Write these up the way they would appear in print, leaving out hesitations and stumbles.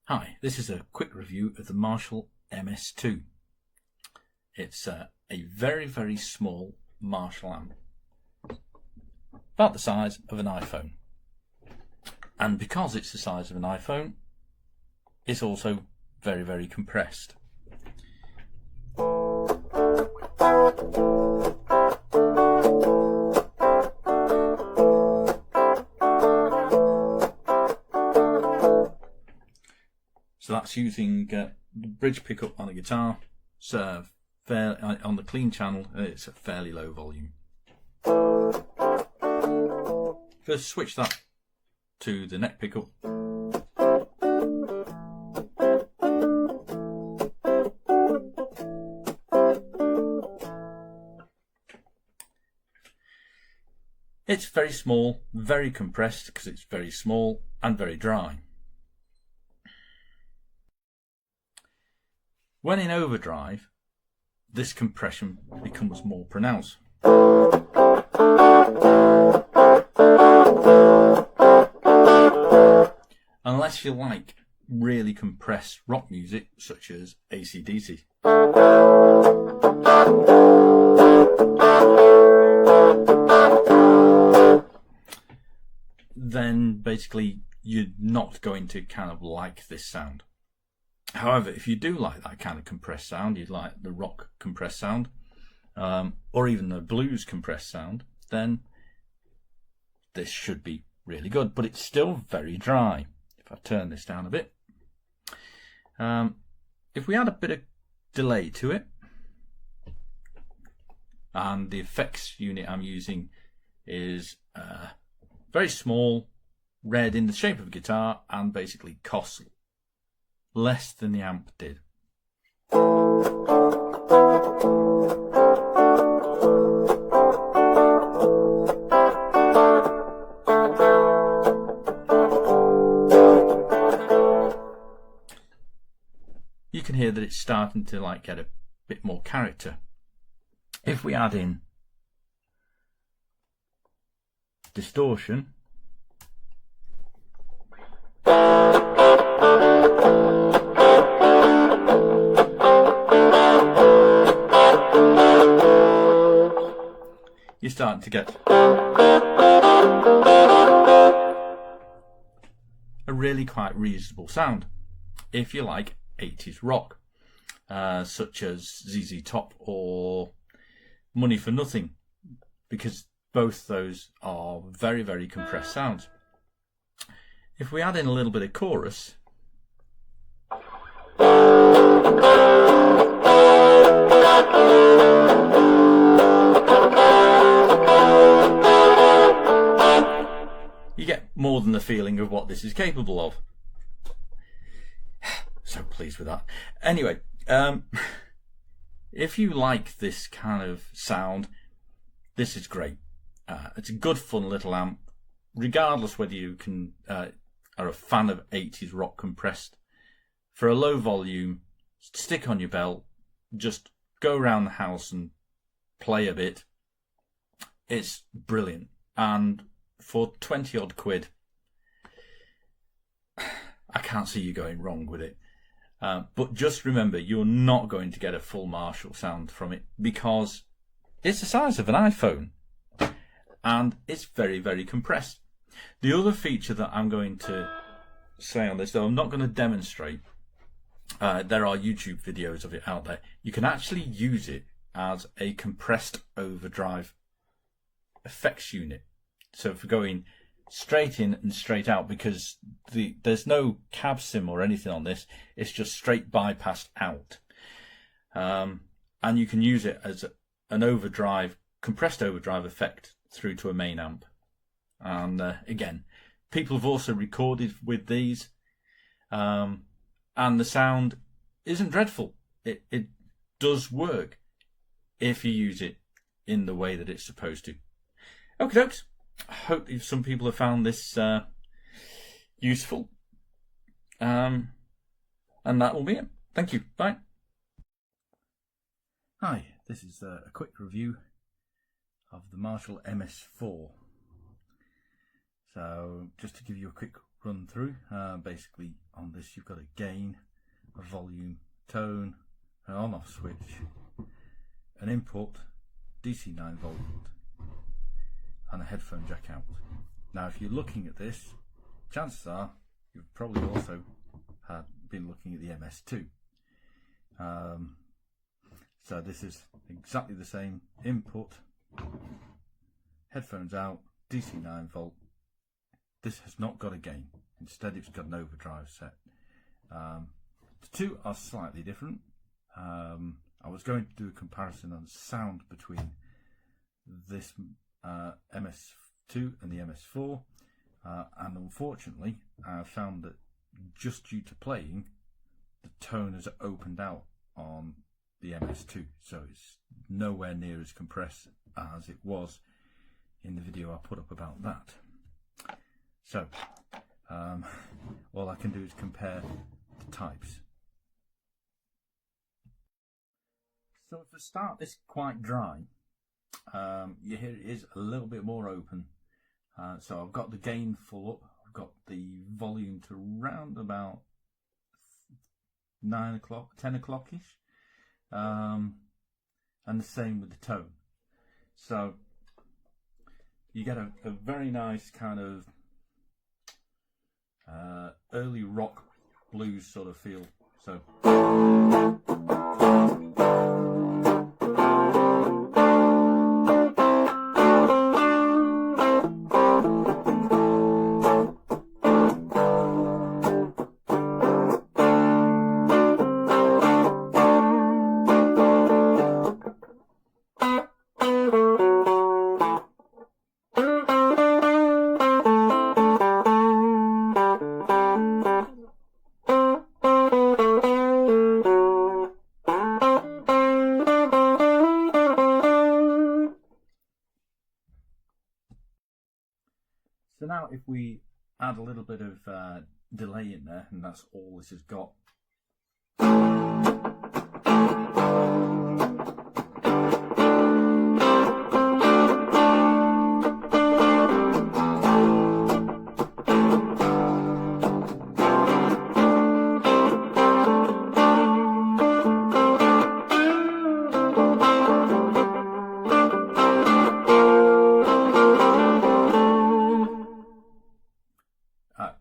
Hi, this is a quick review of the Marshall MS-2. It's a very small Marshall amp, about the size of an iPhone. And because it's the size of an iPhone, it's also very compressed. So that's using the bridge pickup on a guitar. So on the clean channel, it's a fairly low volume. First, switch that to the neck pickup. It's very small, very compressed because it's very small and very dry. When in overdrive, this compression becomes more pronounced. Unless you like really compressed rock music, such as AC/DC. Then basically you're not going to kind of like this sound. However, if you do like that kind of compressed sound, you like the rock compressed sound, or even the blues compressed sound, then this should be really good. But it's still very dry. If I turn this down a bit, if we add a bit of delay to it, and the effects unit I'm using is very small, red, in the shape of a guitar, and basically costs less than the amp did. You can hear that it's starting to get a bit more character. If we add in distortion, you're starting to get a really quite reasonable sound if you like 80s rock, such as ZZ Top or Money for Nothing, because both those are very compressed sounds. If we add in a little bit of chorus, you get more than the feeling of what this is capable of. So pleased with that. Anyway, if you like this kind of sound, this is great. It's a good fun little amp, regardless whether you are a fan of 80s rock compressed. For a low volume, stick on your belt, just go around the house and play a bit. It's brilliant. And for 20 odd quid, I can't see you going wrong with it. But just remember, you're not going to get a full Marshall sound from it because it's the size of an iPhone and it's very compressed. The other feature that I'm going to say on this, though I'm not going to demonstrate, there are YouTube videos of it out there. You can actually use it as a compressed overdrive effects unit. So if we're going straight in and straight out, because there's no cab sim or anything on this, it's just straight bypassed out, and you can use it as an overdrive, compressed overdrive effect through to a main amp. And again, people have also recorded with these, and the sound isn't dreadful. It does work if you use it in the way that it's supposed to. Okay, folks. I hope some people have found this useful. And that will be it. Thank you. Bye. Hi, this is a quick review of the Marshall MS-4. So just to give you a quick run through. Basically on this you've got a gain, a volume, tone, an on-off switch, an input, DC 9 volt, and a headphone jack out. Now if you're looking at this, chances are you've probably also been looking at the MS-2. So this is exactly the same input, headphones out, DC 9 volt. This has not got a gain, instead it's got an overdrive set. The two are slightly different. I was going to do a comparison on sound between this MS2 and the MS4, and unfortunately I found that just due to playing, the tone has opened out on the MS2, so it's nowhere near as compressed as it was in the video I put up about that. So all I can do is compare the types. So if I start this quite dry, you hear it is a little bit more open. So I've got the gain full up, I've got the volume to round about 9 o'clock, 10 o'clock-ish, and the same with the tone. So you get a very nice kind of early rock blues sort of feel. So now if we add a little bit of delay in there, and that's all this has got.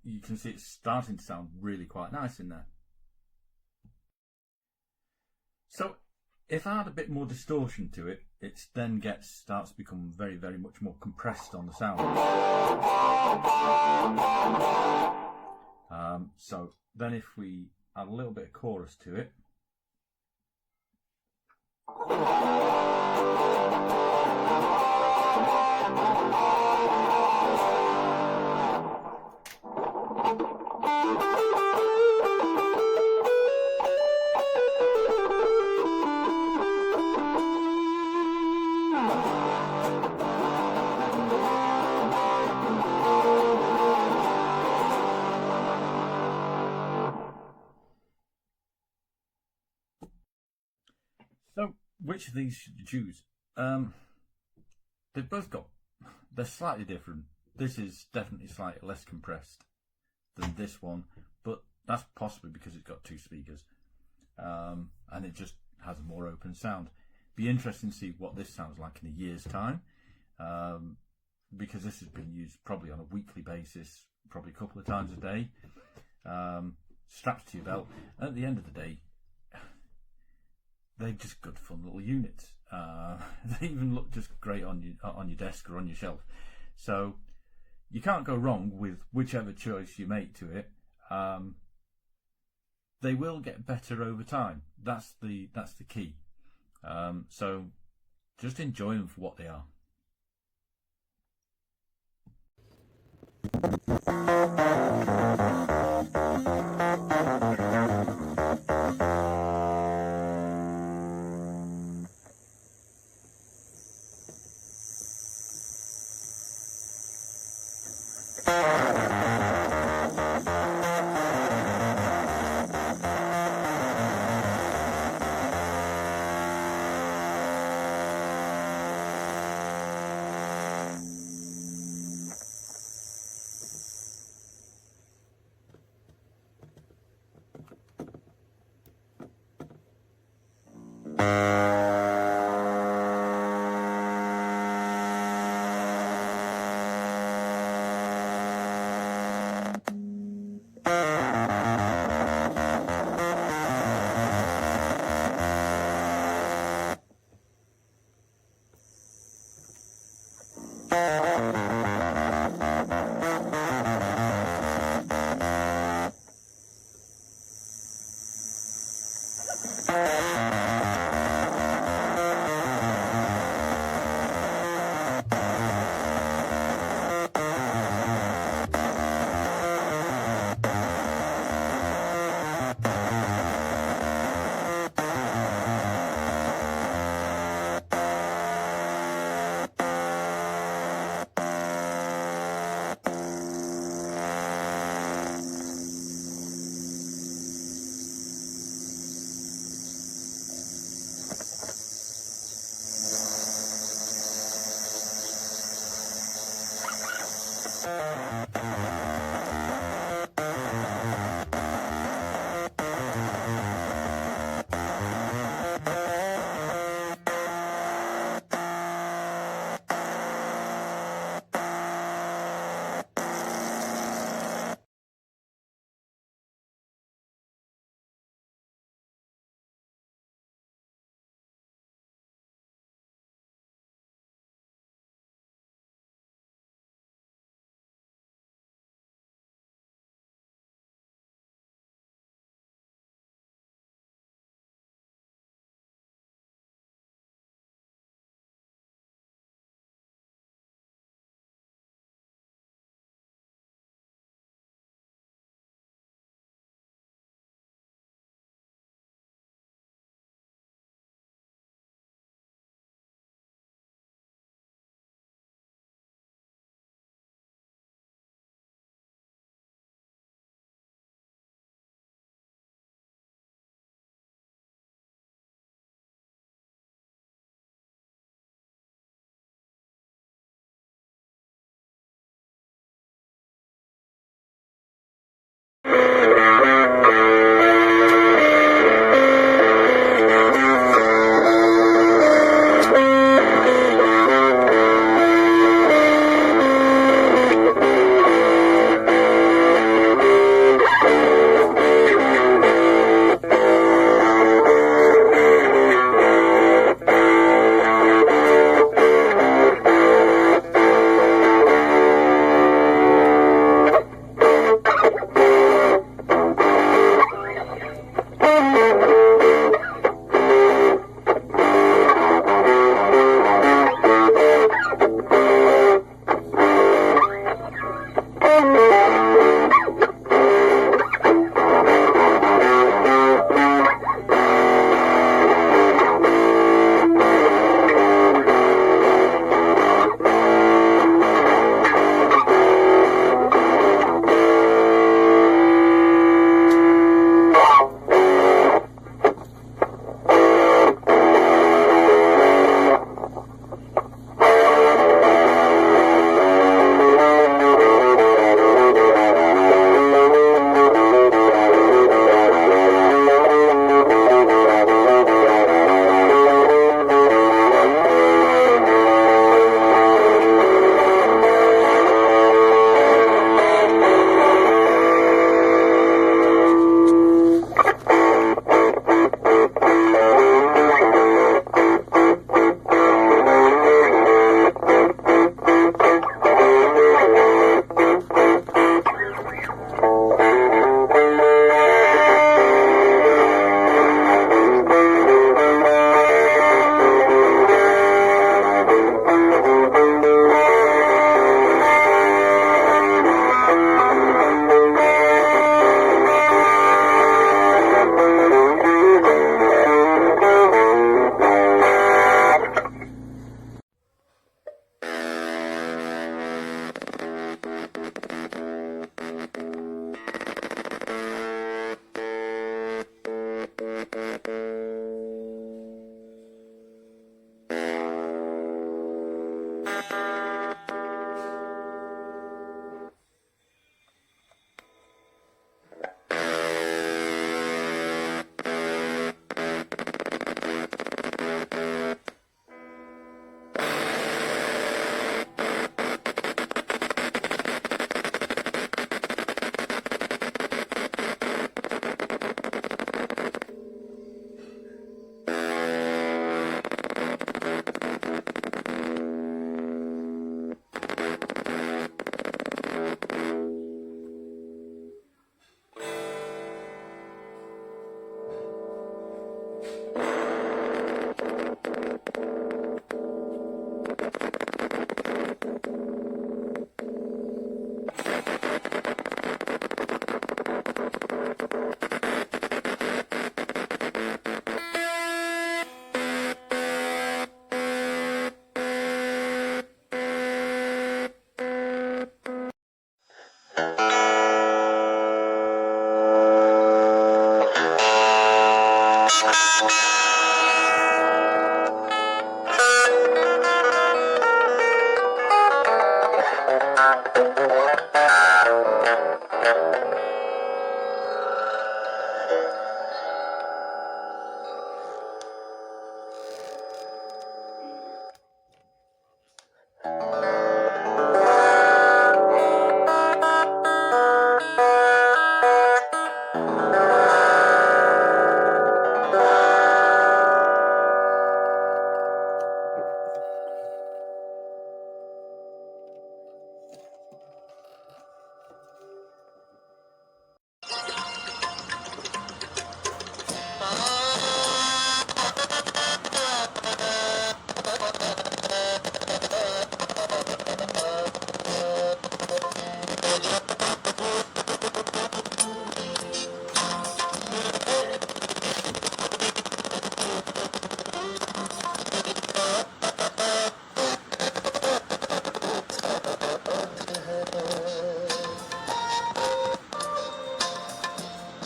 You can see it's starting to sound really quite nice in there. So if I add a bit more distortion to it, it then starts to become very, very much more compressed on the sound. So then if we add a little bit of chorus to it, so which of these should you choose? They've both got, they're slightly different. This is definitely slightly less compressed than this one, but that's possibly because it's got two speakers, and it just has a more open sound. Be interesting to see what this sounds like in a year's time, because this has been used probably on a weekly basis, probably a couple of times a day, strapped to your belt. And at the end of the day, they're just good fun little units. They even look just great on your desk or on your shelf. So you can't go wrong with whichever choice you make to it. They will get better over time. That's the key. So just enjoy them for what they are.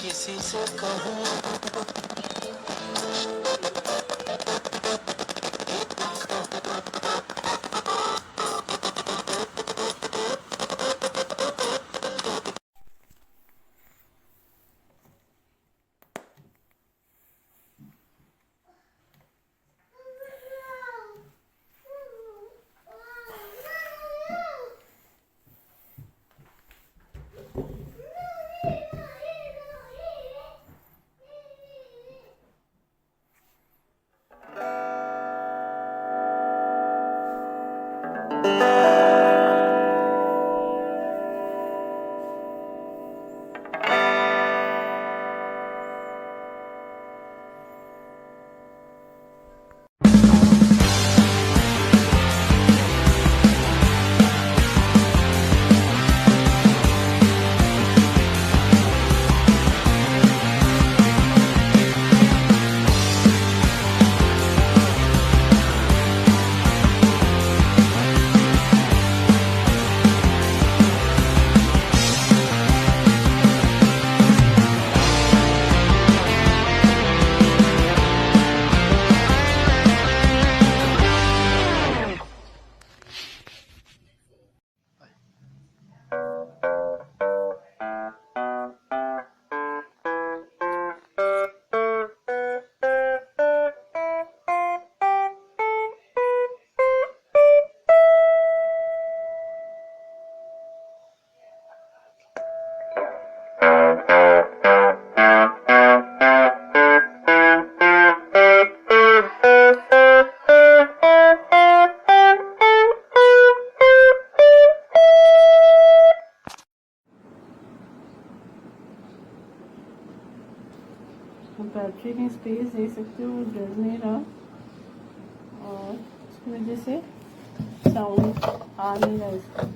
किसी से कहूँ battery में space दे सकते हो, डर नहीं रहा और उसकी वजह से साउंड आ नहीं रहा इसका।